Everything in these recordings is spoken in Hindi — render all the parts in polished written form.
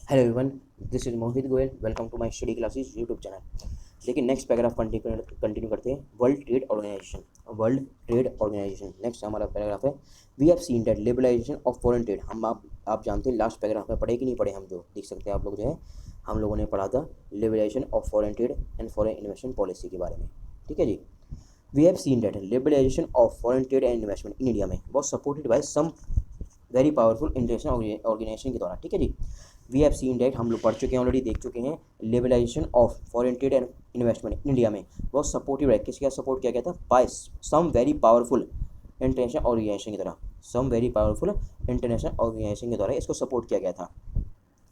Hello everyone, this is Mohit Goyal. Welcome to my study classes YouTube channel. देखिए नेक्स्ट पैराग्राफ कंटिन्यू करते हैं। वर्ल्ड ट्रेड ऑर्गेनाइजेशन नेक्स्ट हमारा पैराग्राफ है। We have seen that liberalisation of foreign trade. आप जानते हैं लास्ट पैराग्राफ में पढ़े कि नहीं पढ़े, हम जो देख सकते हैं आप लोग जो है हम लोगों ने पढ़ा था liberalisation of foreign trade and foreign investment policy के बारे में। ठीक है जी। We have seen that liberalisation of foreign trade and investment in India में was supported by some very powerful international organisation के द्वारा। ठीक है जी। वी हैव सीन डेट हम लोग पढ़ चुके हैं, ऑलरेडी देख चुके हैं। Liberalisation of foreign trade and investment India में बहुत सपोर्टिव है। किसका सपोर्ट किया गया था? By some very powerful international organization की तरह। Some very powerful international organisation के द्वारा इसको सपोर्ट किया गया था।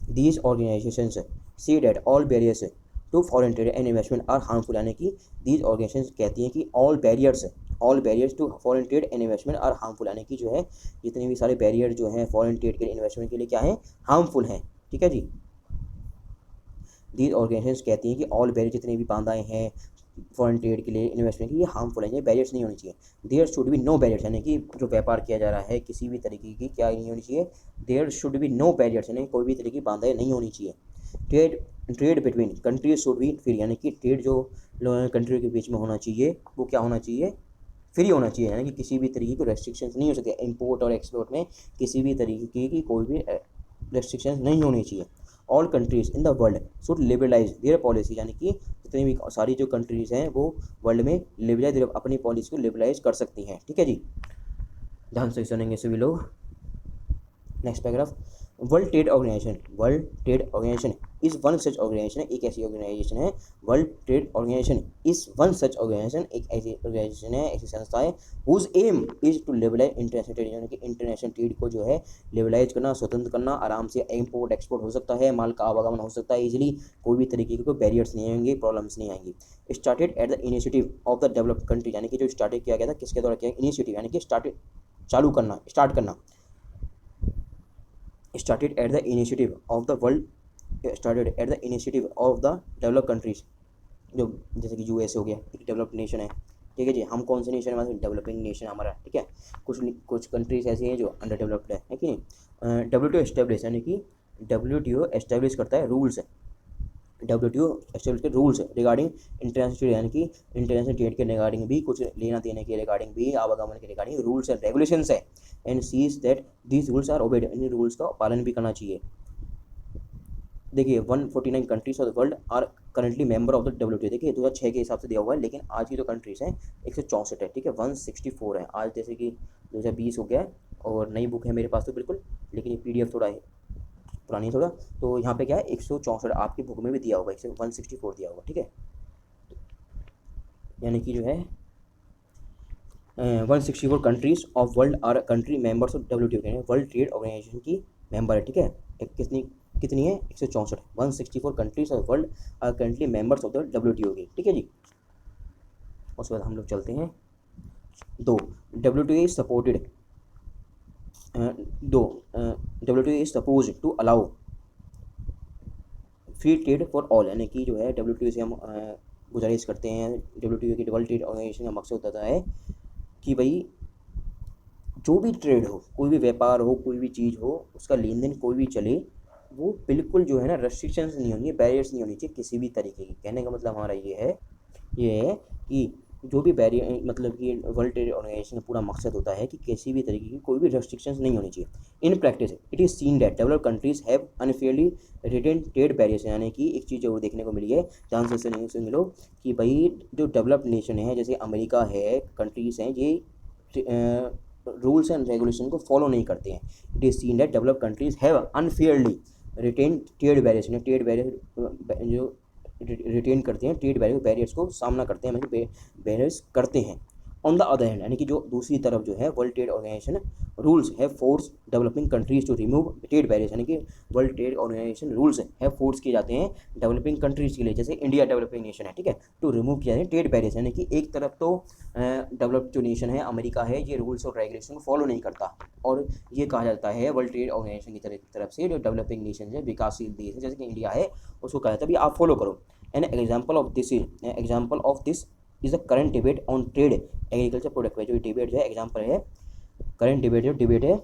These organizations see that all barriers to foreign trade and investment are harmful. यानी कि दीज ऑर्गेनाइजेशन कहती हैं कि all barriers to foreign trade and investment are harmful. यानी कि जो है जितने भी सारे बैरियर जो हैं फॉरेन ट्रेड के लिए इन्वेस्टमेंट के लिए क्या है? हार्मफुल हैं। ठीक है जी। दीज ऑर्गेनाइजेशन कहती हैं कि ऑल बैरियर जितने भी बाधाएं हैं फॉरेन ट्रेड के लिए इन्वेस्टमेंट के लिए हार्मफुल है, ये बैरियर्स नहीं होनी चाहिए। There should be no barriers. यानी कि जो व्यापार किया जा रहा है किसी भी तरीके की क्या नहीं होनी चाहिए? There should be no barriers, यानी कोई भी तरह की बाधाएं नहीं होनी चाहिए। Trade trade between countries should be free. यानी कि ट्रेड जो कंट्री के बीच में होना चाहिए वो क्या होना चाहिए? फ्री होना चाहिए। यानी कि किसी भी तरीके की रेस्ट्रिक्शंस नहीं हो सकते। इंपोर्ट और एक्सपोर्ट में किसी भी तरीके की कोई भी रेस्ट्रिक्शंस नहीं होनी चाहिए। All countries in the world should liberalise their policy. यानी कि जितनी भी सारी जो कंट्रीज हैं वो वर्ल्ड में लिबरलाइज अपनी पॉलिसी को लिबरलाइज कर सकती हैं। ठीक है जी, ध्यान से सुनेंगे सभी लोग। Next paragraph. World trade organization is one such organization. एक ऐसी ऑर्गेनाइजेशन है। World trade organization is one such organization, एक ऐसी ऑर्गेनाइजेशन है, ऐसी संस्था है whose aim is to liberalize international trade. यानी कि इंटरनेशनल ट्रेड को जो है लिबरलाइज करना, स्वतंत्र करना, आराम से इम्पोर्ट एक्सपोर्ट हो सकता है, माल का आवागमन हो सकता है इजीली, कोई भी तरीके के कोई बैरियर्स नहीं आएंगे, प्रॉब्लम्स नहीं आएंगी। Started at the initiative of the developed country. यानी कि जो स्टार्टेड किया गया था किसके द्वारा किया? इनिशिएटिव यानी कि स्टार्ट करना। started at the initiative of the world started at the initiative of the developed countries। जो जैसे कि यूएस हो गया, एक डेवलप्ड नेशन है। ठीक है जी। हम कौन से नेशन है? हमारा डेवलपिंग नेशन हमारा। ठीक है। कुछ कंट्रीज ऐसी हैं जो अंडर डेवलप्ड है कि नहीं? डब्ल्यू एस्टेब्लिश, यानी कि डब्ल्यू एस्टेब्लिश करता है रूल्स। डब्ल्यू एस्टेब्लिश के रूल्स रिगार्डिंग इंटरनेशनल ट्रेड। यानी कि इंटरनेशनल ट्रेड के रिगार्डिंग भी, कुछ लेना देने के रिगार्डिंग भी, आवागमन के रिगार्डिंग रूल्स एंड रेगुलेशंस है। And sees that these rules are obeyed. इन रूल्स का पालन भी करना चाहिए। देखिए 149 countries of the world are currently member of the WTO. देखिए 2006 के हिसाब से दिया हुआ है, लेकिन आज की जो कंट्रीज हैं 164 है। ठीक है, 164 है आज, जैसे कि 2020 हो गया है और नई बुक है मेरे पास तो बिल्कुल, लेकिन ये पीडीएफ थोड़ा है पुरानी है थोड़ा, तो यहाँ पे क्या है 164 आपकी बुक में भी दिया होगा, 164 दिया होगा। ठीक है, यानी कि जो है 164 countries of world are country members of WTO, world trade organization की मेंबर है। ठीक है, कितनी कितनी है? 164। 164 countries of world are currently members of the WTO की। ठीक है जी। उसके बाद हम लोग चलते हैं दो। डब्ल्यूटीओ इज सपोर्टेड दो WTO is suppose to allow free trade for all. यानी कि जो है डब्ल्यूटीओ से हम गुजारिश करते हैं, डब्ल्यूटीओ की वर्ल्ड ट्रेड ऑर्गेनाइजेशन का मकसद होता है कि भाई जो भी ट्रेड हो, कोई भी व्यापार हो, कोई भी चीज़ हो, उसका लेन देन कोई भी चले, वो बिल्कुल जो है ना रेस्ट्रिक्शंस नहीं होनी है, बैरियर्स नहीं होनी चाहिए किसी भी तरीके की। कहने का मतलब हमारा ये है कि जो भी बैरियर मतलब कि वर्ल्ड ट्रेड ऑर्गेनाइजेशन का पूरा मकसद होता है कि किसी भी तरीके की कोई भी रेस्ट्रिक्शंस नहीं होनी चाहिए। In practice it is seen that developed countries have unfairly retain trade barriers. यानी कि एक चीज़ जरूर देखने को मिली है, ध्यान से सुन लो कि भाई जो डेवलप्ड नेशन है जैसे अमेरिका है, कंट्रीज हैं, ये रूल्स एंड रेगुलेशन को फॉलो नहीं करते हैं। It is seen that developed countries have unfairly retain trade barriers. Trade barrier जो रिटेन करते हैं, ट्रेड बैरियर्स को सामना करते हैं, मतलब बैरियर्स करते हैं। ऑन द अदर हैंड, यानी कि जो दूसरी तरफ जो है वर्ल्ड ट्रेड ऑर्गेनाइजेशन रूल्स है force developing countries to remove trade barriers. यानी कि वर्ल्ड ट्रेड ऑर्गेनाइजेशन रूल्स है फोर्स किए जाते हैं डेवलपिंग कंट्रीज के लिए, जैसे इंडिया डेवलपिंग नेशन है। ठीक है, टू रिमूव किया जाए ट्रेड बैरियर्स। यानी कि एक तरफ तो डेवलप्ड जो नेशन है अमेरिका है, ये रूल्स और रेगुलेशन को फॉलो नहीं करता, और ये कहा जाता है वर्ल्ड ट्रेड ऑर्गेनाइजेशन की तरफ से जो डेवलपिंग नेशन है, विकासशील देश है जैसे कि इंडिया है, उसको कहा जाता है आप फॉलो करो। An example of this is the current debate on trade agriculture product पे। जो डिबेट जो है एग्जाम्पल है, करंट डिबेट जो डिबेट है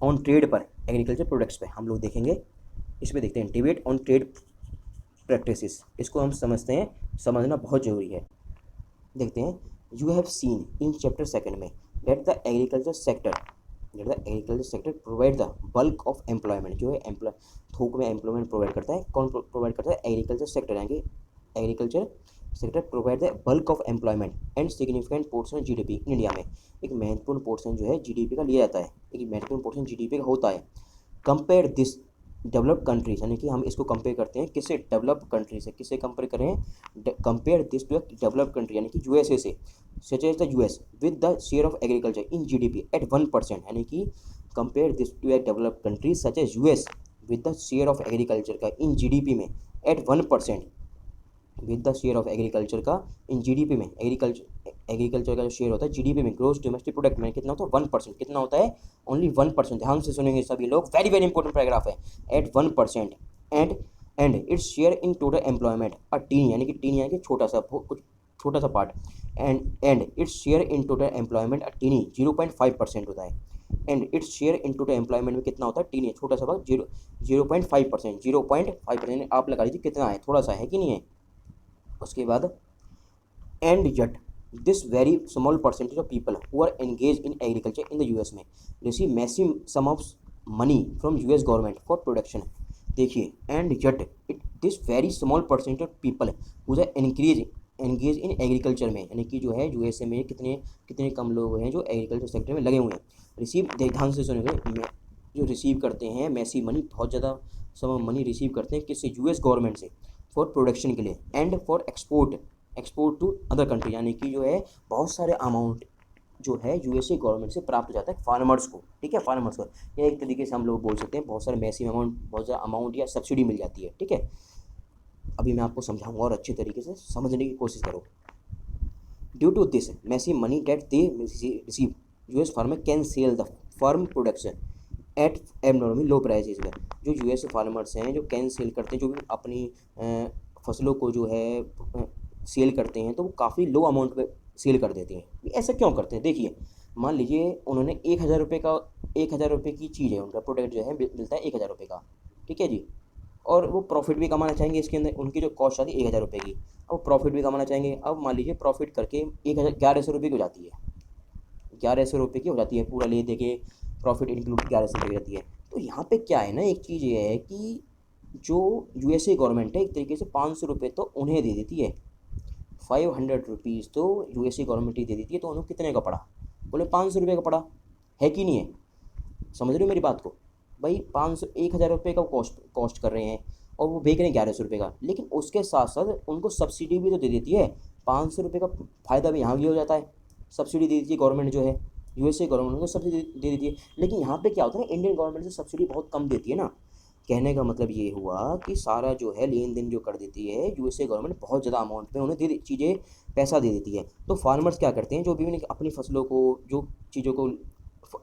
ऑन ट्रेड पर, एग्रीकल्चर प्रोडक्ट्स पे हम लोग देखेंगे। इस पर देखते हैं, डिबेट ऑन ट्रेड प्रैक्टिसेस, इसको हम समझते हैं, समझना बहुत ज़रूरी है। देखते हैं, you have seen in chapter second में that the agriculture sector provide the bulk of employment, जो है थोक में एम्प्लॉयमेंट प्रोवाइड करता है। कौन प्रोवाइड करता है? एग्रीकल्चर सेक्टर, यानी agriculture sector provide the bulk of employment and significant portion GDP. India में एक महत्वपूर्ण पोर्शन जो है जीडीपी का लिया जाता है, एक महत्वपूर्ण पोर्शन जीडीपी का होता है। कंपेयर दिस डेवलप्ड कंट्रीज, यानी कि हम इसको कंपेयर करते हैं किससे? डेवलप्ड कंट्री से। किससे कंपेयर कर रहे हैं? Compare this to developed country, यानी कि यूएसए से, such as the US, with the share of agriculture in GDP at 1%, यानी कि compare this to a developed country such as US with the share of agriculture का इन जीडीपी में at 1%, with the share of agriculture का इन जीडीपी में, एग्रीकल्चर का जो शेयर होता है जीडीपी में, ग्रोस डोमेस्टिक प्रोडक्ट में कितना होता है? 1%। कितना होता है? ओनली 1%। ध्यान से सुनेंगे सभी लोग, वेरी वेरी इंपॉर्टेंट पैराग्राफ है। At 1%। And its share in total employment a tiny, यानी कि टीन यानी कि छोटा सा, कुछ छोटा सा part. And its share in total employment a tiny 0.5% होता है। And its share in total employment में कितना होता है? टीनी, छोटा सा भाग, 0.5%। 0.5% आप लगा लीजिए कितना है, थोड़ा सा है कि नहीं है। उसके बाद, and yet this very small percentage of people who are engage in agriculture in the US में receive massive sum of money from US government for production. देखिए, and yet this very small percentage of people who are engage in agriculture में, यानी कि जो है यूएसए में कितने कितने कम लोग हैं जो एग्रीकल्चर सेक्टर में लगे हुए हैं। रिसीव, ध्यान से सुनेंगे, जो रिसीव करते हैं मैसिव मनी, बहुत ज़्यादा सम मनी रिसीव करते हैं किससे? यूएस गवर्नमेंट से, फॉर प्रोडक्शन के लिए, and for export to other country, यानी कि जो है बहुत सारे अमाउंट जो है यूएसए गवर्नमेंट से प्राप्त हो जाता है फार्मर्स को। ठीक है, फार्मर्स को, या एक तरीके से हम लोग बोल सकते हैं बहुत सारे मैसिव अमाउंट, बहुत ज़्यादा अमाउंट या सब्सिडी मिल जाती है। ठीक है, अभी मैं आपको समझाऊंगा और अच्छे तरीके से समझने की कोशिश करो। Due to this massive money that they receive, US farmer can sell the farm production at abnormally low prices में। जो यूएस फार्मर्स हैं जो कैन सेल करते हैं, जो भी अपनी फसलों को जो है सेल करते हैं, तो वो काफ़ी लो अमाउंट पे सेल कर देते हैं। ऐसा क्यों करते हैं? देखिए, मान लीजिए उन्होंने 1,000 रुपये की चीज़ है, उनका प्रोडक्ट जो है मिलता है 1,000 रुपये का। ठीक है जी, और वो प्रॉफिट भी कमाना चाहेंगे इसके अंदर, उनकी जो कॉस्ट आती है 1,000 रुपये की, अब प्रॉफिट भी कमाना चाहेंगे। अब मान लीजिए प्रॉफिट करके 1100 रुपये की हो जाती है, 1100 रुपये की हो जाती है, पूरा ले दे के प्रॉफिट इंक्लूड 1100 रुपये की जाती है। तो यहाँ पे क्या है ना, एक चीज़ ये है कि जो यूएसए गवर्नमेंट है एक तरीके से 500 रुपये तो उन्हें दे देती है, 500 रुपीज़ तो यूएसए गवर्नमेंट ही दे देती है। तो उन्हें कितने का पड़ा? बोले 500 रुपये का पड़ा, है कि नहीं है? समझ रहे हो मेरी बात को? भाई 500, 1,000 रुपये का कॉस्ट कर रहे हैं और वो बेच रहे हैं 1100 रुपये का, लेकिन उसके साथ साथ उनको सब्सिडी भी तो दे देती है। 500 रुपये का फ़ायदा भी यहाँ भी हो जाता है, सब्सिडी दे देती है गवर्नमेंट जो है, यूएसए गवर्नमेंट को सब्सिडी दे देती है। लेकिन यहाँ पे क्या होता है, इंडियन गवर्नमेंट से सब्सिडी बहुत कम देती है ना। कहने का मतलब ये हुआ कि सारा जो है लेन देन जो कर देती है यूएसए गवर्नमेंट, बहुत ज़्यादा अमाउंट में उन्हें चीज़ें पैसा दे देती है। तो फार्मर्स क्या करते हैं, जो भी अपनी फसलों को, जो चीज़ों को,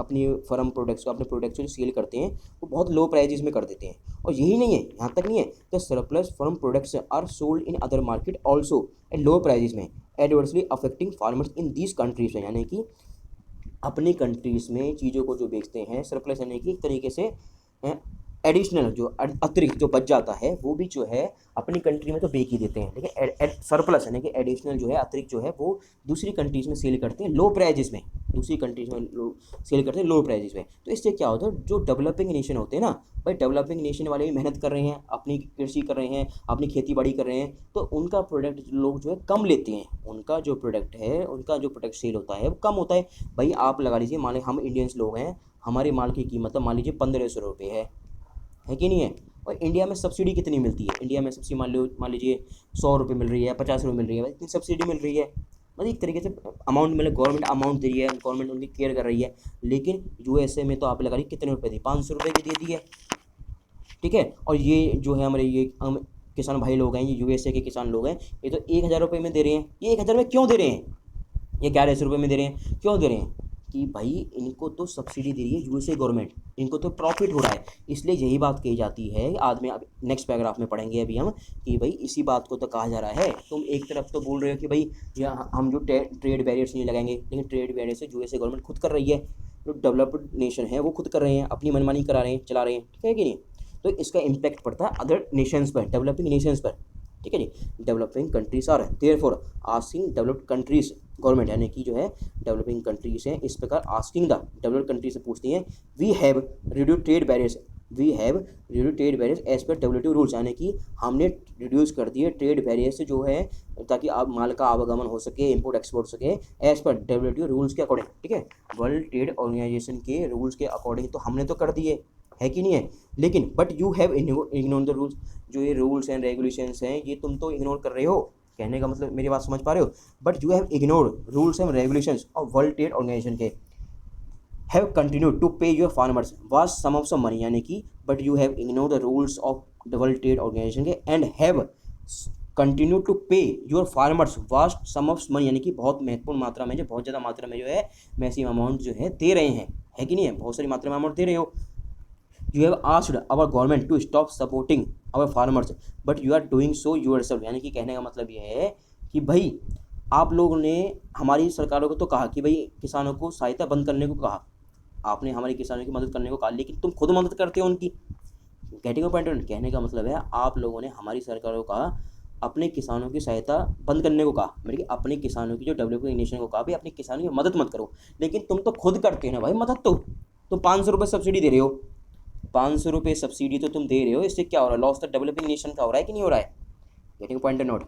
अपनी फार्म प्रोडक्ट्स को, अपने प्रोडक्ट्स को जो सेल करते हैं वो बहुत लो प्राइजेस में कर देते हैं। और यही नहीं है, यहाँ तक नहीं है, the surplus farm products are sold in other market also at low prices में, adversely affecting farmers in these countries में। यानी कि अपनी कंट्रीज़ में चीज़ों को जो बेचते हैं, सरप्लस यानी कि एक तरीके से एडिशनल जो अतिरिक्त जो बच जाता है वो भी जो है अपनी कंट्री में तो बेच ही देते हैं, लेकिन सरप्लस यानी कि एडिशनल जो है अतिरिक्त जो है वो दूसरी कंट्रीज़ में सेल करते हैं लो प्राइजेस में, दूसरी कंट्रीज़ में सेल करते हैं लो प्राइजेस में। तो इससे क्या होता है, जो डेवलपिंग नेशन होते हैं ना भाई, डेवलपिंग नेशन वाले भी मेहनत कर रहे हैं, अपनी कृषि कर रहे हैं, अपनी खेती बाड़ी कर रहे हैं, तो उनका प्रोडक्ट लोग जो है कम लेते हैं, उनका जो प्रोडक्ट है, उनका जो प्रोडक्ट सेल होता है वो कम होता है। भाई आप लगा लीजिए, मान लीजिए हम इंडियंस लोग हैं, हमारे माल की कीमत मान लीजिए 1500 रुपये है कि नहीं है? और इंडिया में सब्सिडी कितनी मिलती है? इंडिया में सब्सिडी मान लीजिए 100 रुपये मिल रही है, 50 रुपये मिल रही है, इतनी सब्सिडी मिल रही है। मतलब एक तरीके से अमाउंट, मतलब गवर्नमेंट अमाउंट दे रही है, गवर्नमेंट उनकी केयर कर रही है। लेकिन यूएसए में तो आप लगा लीजिए कितने रुपये दी, 500 रुपये की दे दी है। ठीक है, और ये जो है हमारे ये किसान भाई लोग हैं, ये यूएसए के किसान लोग हैं, ये तो 1,000 रुपये में दे रहे हैं। ये 1,000 में क्यों दे रहे हैं? ये 1100 रुपये में दे रहे हैं, क्यों दे रहे हैं? कि भाई इनको तो सब्सिडी दे रही है यूएसए गवर्नमेंट, इनको तो प्रॉफिट हो रहा है, इसलिए यही बात कही जाती है। आज में अब नेक्स्ट पैराग्राफ में पढ़ेंगे अभी हम कि भाई इसी बात को तो कहा जा रहा है। तुम एक तरफ तो बोल रहे हो कि भाई हम जो ट्रेड बैरियर्स नहीं लगाएंगे, लेकिन ट्रेड बैरियर्स यूएसए गवर्नमेंट खुद कर रही है, जो डेवलप्ड नेशन है वो खुद कर रहे हैं, अपनी मनमानी करा रहे हैं, चला रहे हैं। ठीक है कि नहीं? तो इसका इम्पैक्ट पड़ता है अदर नेशंस पर, डेवलपिंग नेशंस पर, ठीक है जी। Developing countries are therefore asking developed countries government, यानी कि जो है डेवलपिंग कंट्रीज हैं इस प्रकार आस्किंग द डेवलप्ड कंट्रीज से पूछती हैं, we have reduce trade barriers, we have reduce trade barriers as पर डब्ल्यूटीओ रूल्स, यानी कि हमने रिड्यूस कर दिए ट्रेड बैरियर्स जो है ताकि आप माल का आवागमन हो सके, इंपोर्ट एक्सपोर्ट हो सके एज पर डब्ल्यूटीओ रूल्स के अकॉर्डिंग, ठीक है, वर्ल्ड ट्रेड ऑर्गेनाइजेशन के रूल्स के अकॉर्डिंग तो हमने तो कर दिए, है कि नहीं है। लेकिन but you have ignore the rules, जो ये रूल्स एंड रेगुलेशंस हैं ये तुम तो इग्नोर कर रहे हो, कहने का मतलब मेरी बात समझ पा रहे हो। But you have ignore rules and regulations of world trade organization के, have continued to pay your farmers vast sum of sum money, यानी कि but you have ignore the rules of the world trade organization के and have continue to pay your farmers vast sum of money, यानी कि बहुत महत्वपूर्ण मात्रा में, जो बहुत ज़्यादा मात्रा में जो है मैसिव अमाउंट जो है दे रहे हैं, है कि नहीं है, बहुत सारी मात्रा में अमाउंट दे रहे हो। You have asked our government to stop supporting our farmers but you are doing so yourself, यानी कि कहने का मतलब ये है कि भाई आप लोगों ने हमारी सरकारों को तो कहा कि भाई किसानों को सहायता बंद करने को कहा, आपने हमारे किसानों की मदद करने को कहा, लेकिन तुम खुद मदद करते हो उनकी। गेटिंग पॉइंट, कहने का मतलब है आप लोगों ने हमारी सरकारों का अपने किसानों की सहायता बंद करने को कहा, मतलब कि अपने किसानों की जो डेवलपिंग नेशन को कहा भाई अपने किसानों की मदद मत करो, लेकिन तुम तो खुद करते हो ना भाई मदद। तो 500 रुपये सब्सिडी दे रहे हो, 500 रुपये सब्सिडी तो तुम दे रहे हो, इससे क्या हो रहा है, लॉस तो डेवलपिंग नेशन का हो रहा है कि नहीं हो रहा है। Getting point note.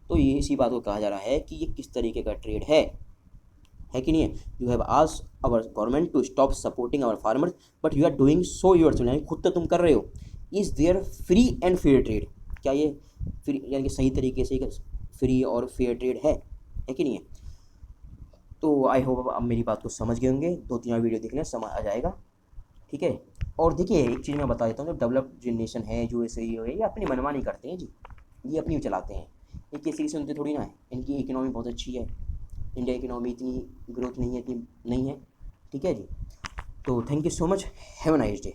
तो ये इसी बात को कहा जा रहा है कि ये किस तरीके का ट्रेड है कि नहीं है। You have asked our government to stop supporting our farmers but you are doing so yourself, यानी खुद तो तुम कर रहे हो। Is there free and fair trade, क्या ये फ्री यानी कि सही तरीके से फ्री और फेयर ट्रेड है कि नहीं है। तो आई होप आप मेरी बात को समझ गए होंगे, 2-3 वीडियो देखने समझ आ जाएगा, ठीक है। और देखिए एक चीज़ मैं बता देता हूँ, जो डेवलप्ड जो नेशन है जो ऐसे ही है ये अपनी मनमानी करते हैं जी, ये अपनी चलाते हैं, ये किसी की सुनते थोड़ी ना है। इनकी इकोनॉमी बहुत अच्छी है, इंडिया इकोनॉमी इतनी ग्रोथ नहीं है, इतनी नहीं है, ठीक है जी। तो thank you so much, have a nice day.